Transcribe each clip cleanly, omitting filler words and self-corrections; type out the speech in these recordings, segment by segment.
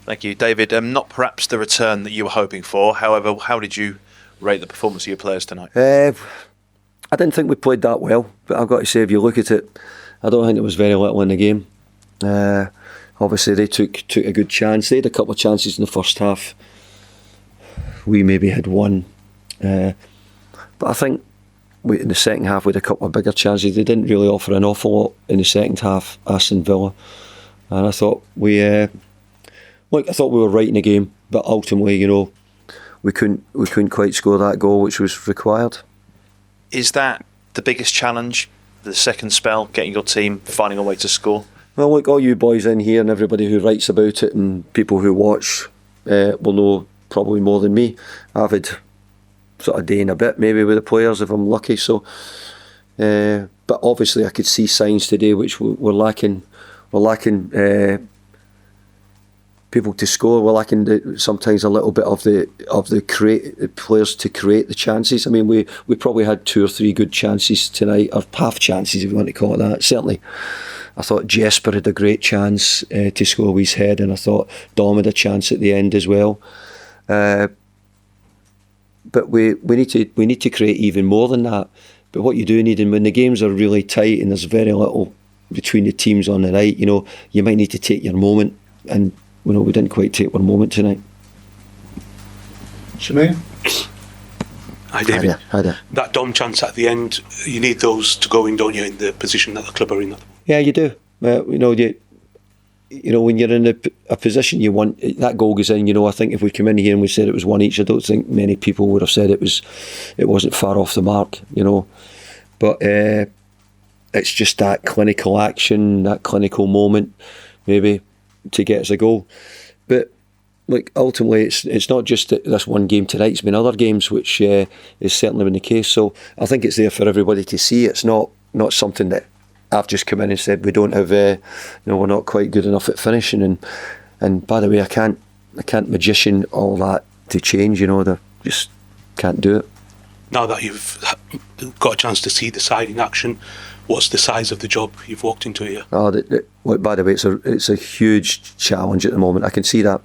Thank you, David. Not perhaps the return that you were hoping for. However, how did you rate the performance of your players tonight? I didn't think we played that well, but I've got to say, if you look at it, I don't think there was very little in the game. Obviously, they took a good chance. They had a couple of chances in the first half. We maybe had one. But I think in the second half, we had a couple of bigger chances. They didn't really offer an awful lot in the second half, Aston Villa. And I thought we were right in the game, but ultimately, we couldn't quite score that goal which was required. Is that the biggest challenge, the second spell, getting your team finding a way to score? Well, look, all you boys in here and everybody who writes about it and people who watch will know probably more than me. I've had sort of day and a bit maybe with the players if I'm lucky. So, but obviously I could see signs today which were lacking. We're lacking people to score. We're lacking sometimes a little bit of the players to create the chances. I mean, we probably had 2 or 3 good chances tonight, or half chances if you want to call it that. Certainly, I thought Jesper had a great chance to score with his head, and I thought Dom had a chance at the end as well. But we need to create even more than that. But what you do need, and when the games are really tight and there's very little between the teams on the night, you might need to take your moment, and we didn't quite take our moment tonight. Shemaine? Hi, David. Hi there. That Dom chance at the end, you need those to go in, don't you, in the position that the club are in? Yeah, you do. When you're in a position you want, that goal goes in. I think if we come in here and we said it was one each, I don't think many people would have said it wasn't far off the mark. But it's just that clinical action, that clinical moment, maybe, to get us a goal. But ultimately, it's not just this one game tonight. It's been other games, which is certainly been the case. So I think it's there for everybody to see. It's not something that I've just come in and said we don't have. We're not quite good enough at finishing. And by the way, I can't magician all that to change. They just can't do it. Now that you've got a chance to see the side in action, what's the size of the job you've walked into here? By the way, it's a huge challenge at the moment. I can see that.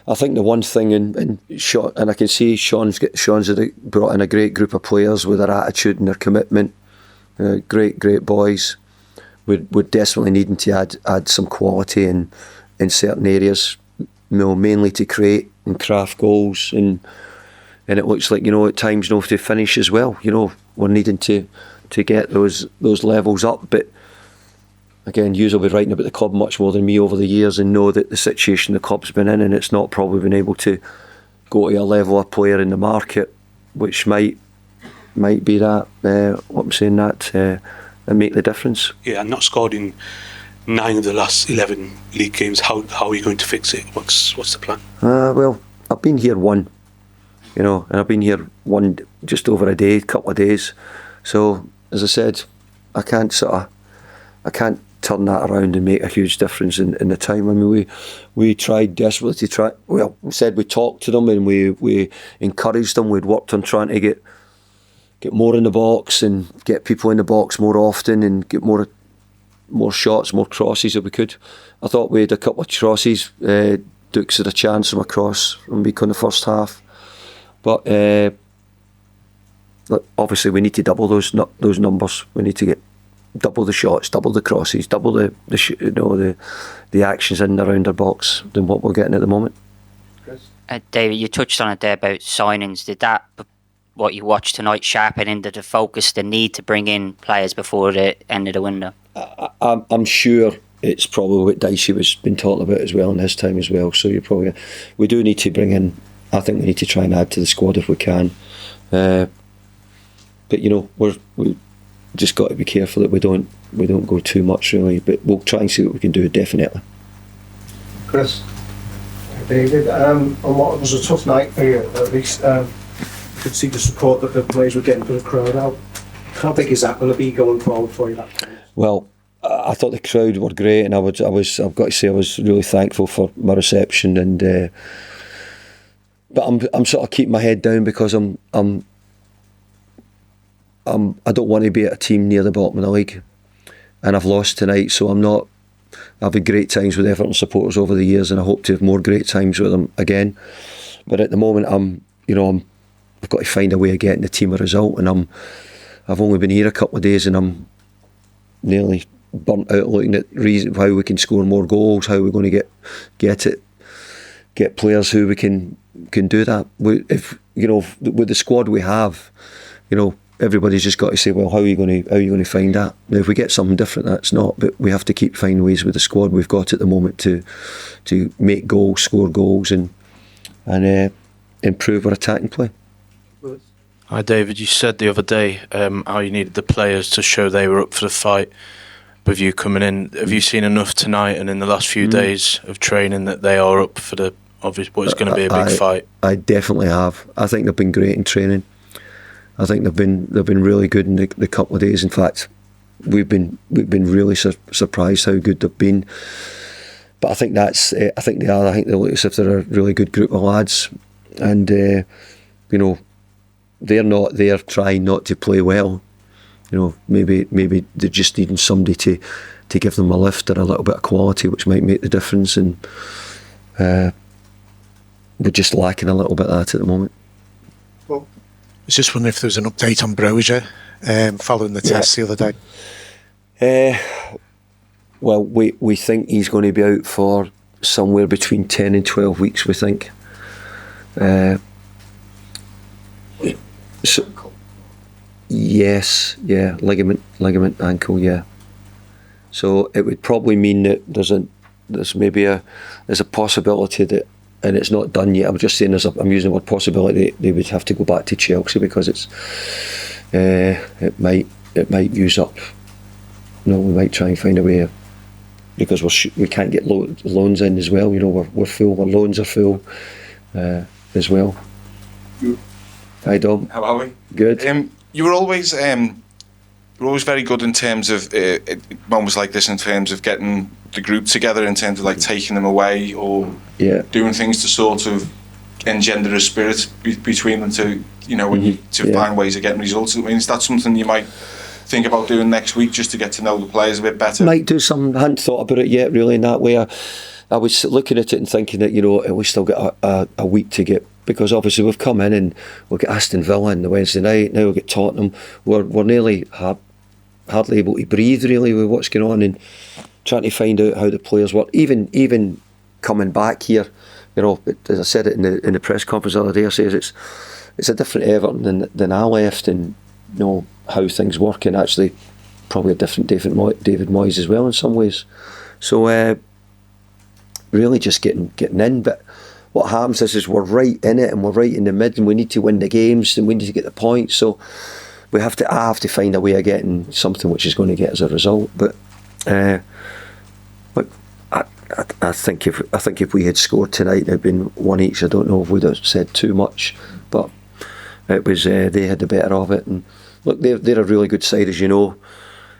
I think the one thing, and I can see Sean's brought in a great group of players with their attitude and their commitment. Great boys. We're desperately needing to add some quality in certain areas, mainly to create and craft goals, and it looks like at times to finish as well. We're needing to get those levels up. But again, you will be writing about the club much more than me over the years and know that the situation the club's been in, and it's not probably been able to go to a level of player in the market, which might be that what I'm saying, that and make the difference. Yeah, and not scored in 9 of the last 11 league games. How are you going to fix it? What's the plan? Well, I've been here one, and I've been here just over a couple of days. So as I said, I can't turn that around and make a huge difference in the time. I mean, we tried desperately to try. Well, we said we talked to them and we encouraged them. We'd worked on trying to get more in the box and get people in the box more often and get more shots, more crosses if we could. I thought we had a couple of crosses. Dukes had a chance from a cross from Meek in the first half, but obviously we need to double those numbers. We need to get double the shots, double the crosses, double the actions in and around our box than what we're getting at the moment. David, you touched on it there about signings. Did that, what you watched tonight, sharpen into the focus, the need to bring in players before the end of the window? I'm sure it's probably what Dicey was been talking about as well in his time as well. So we do need to bring in. I think we need to try and add to the squad if we can. But we just got to be careful that we don't go too much really. But we'll try and see what we can do, definitely. Chris, David, on what was a tough night for you, at least. You could see the support that the players were getting from the crowd. How big is that going to be going forward for you? Well, I thought the crowd were great, and I've got to say I was really thankful for my reception, and but I'm sort of keeping my head down because I'm I don't want to be at a team near the bottom of the league, and I've lost tonight, so I'm not. I've had great times with Everton supporters over the years, and I hope to have more great times with them again. But at the moment, I've got to find a way of getting the team a result, and I've only been here a couple of days, and I'm nearly burnt out looking at how we can score more goals, how we're going to get players who we can do that. If with the squad we have, everybody's just got to say, well, how are you going to find that? Now, if we get something different, that's not. But we have to keep finding ways with the squad we've got at the moment to make goals, score goals, and improve our attacking play. Hi David, you said the other day how you needed the players to show they were up for the fight with you coming in. Have you seen enough tonight and in the last few days of training that they are up for the obvious what is going to be a big fight? I definitely have. I think they've been great in training. I think they've been really good in the couple of days. In fact, we've been really surprised how good they've been. But I think that's I think they are. I think they look as if they're a really good group of lads, and they're not there trying not to play well. Maybe they're just needing somebody to give them a lift or a little bit of quality, which might make the difference. And we're just lacking a little bit of that at the moment. Well, I was just wondering if there was an update on Broja following the test the other day. Well, we think he's going to be out for somewhere between 10 and 12 weeks, we think. Yes, ligament, ankle, yeah. So it would probably mean that there's a possibility that, and it's not done yet. I'm just saying I'm using the word possibility. They would have to go back to Chelsea because it might use up. We might try and find a way because we can't get loans in as well. We're full. Our loans are full as well. Hi Dom. How are we? Good. You were always very good in terms of moments like this, in terms of getting the group together, in terms of like taking them away or doing things to sort of engender a spirit between them to find ways of getting results. I mean, is that something you might think about doing next week just to get to know the players a bit better? Might do some. I hadn't thought about it yet really in that way. I was looking at it and thinking that we still got a week to get. Because obviously we've come in and we'll get Aston Villa on the Wednesday night. Now we'll get Tottenham. We're nearly hardly able to breathe really with what's going on and trying to find out how the players work. Even coming back here, as I said it in the press conference the other day, I says it's a different Everton than I left, and how things work, and actually probably a different David Moyes as well in some ways. So really just getting in, but. What happens is we're right in it and we're right in the mid, and we need to win the games and we need to get the points. So I have to find a way of getting something which is going to get us a result. But I think if we had scored tonight, it'd been one each. I don't know if we'd have said too much, but it was they had the better of it. And look, they're a really good side, as you know.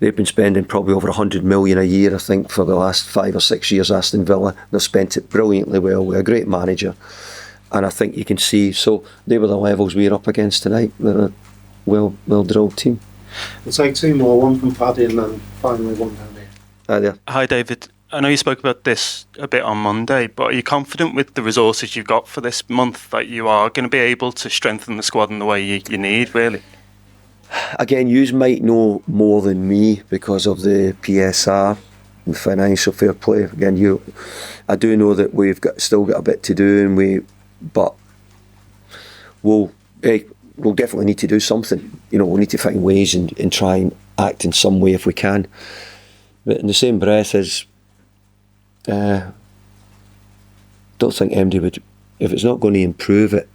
They've been spending probably over 100 million a year, I think, for the last 5 or 6 years, Aston Villa. They've spent it brilliantly well with a great manager. And I think you can see, so they were the levels we were up against tonight. They're a well-drilled team. We'll take 2 more, one from Paddy and then finally one down here. Hi there. Hi David. I know you spoke about this a bit on Monday, but are you confident with the resources you've got for this month that you are going to be able to strengthen the squad in the way you need, really? Again, you might know more than me because of the PSR, the financial fair play. Again, I do know that we've still got a bit to do, but we'll definitely need to do something. We'll need to find ways and try and act in some way if we can. But in the same breath as, don't think MD would, if it's not going to improve it,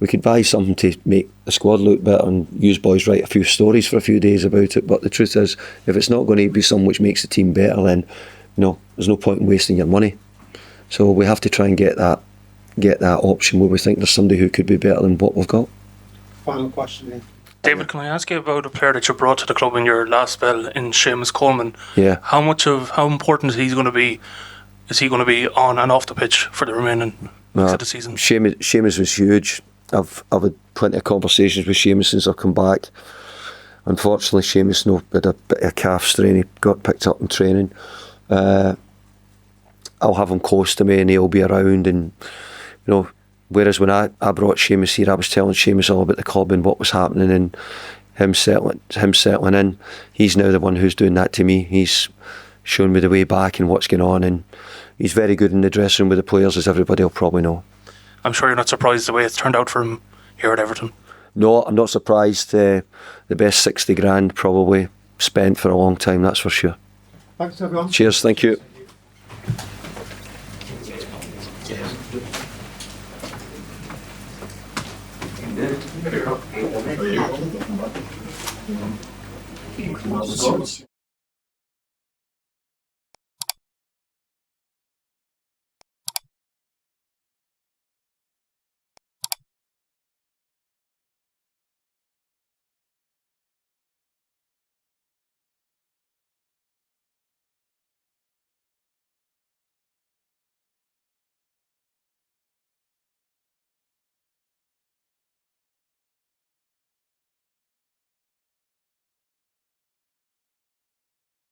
we could buy something to make the squad look better and use boys write a few stories for a few days about it. But the truth is, if it's not going to be something which makes the team better, then there's no point in wasting your money. So we have to try and get that option where we think there's somebody who could be better than what we've got. Final question, Ian. David, can I ask you about a player that you brought to the club in your last spell in Seamus Coleman? Yeah. How important is he going to be? Is he going to be on and off the pitch for the remaining weeks of the season? Seamus was huge. I've had plenty of conversations with Seamus since I've come back. unfortunately, Seamus had a bit of a calf strain. He got picked up in training. I'll have him close to me and he'll be around, and whereas when I brought Seamus here, I was telling Seamus all about the club and what was happening and him settling in. He's now the one who's doing that to me. He's shown me the way back and what's going on, and he's very good in the dressing room with the players, as everybody will probably know. I'm sure you're not surprised the way it's turned out for him here at Everton. No, I'm not surprised. The best 60 grand probably spent for a long time, that's for sure. Thanks, everyone. Cheers, thank you.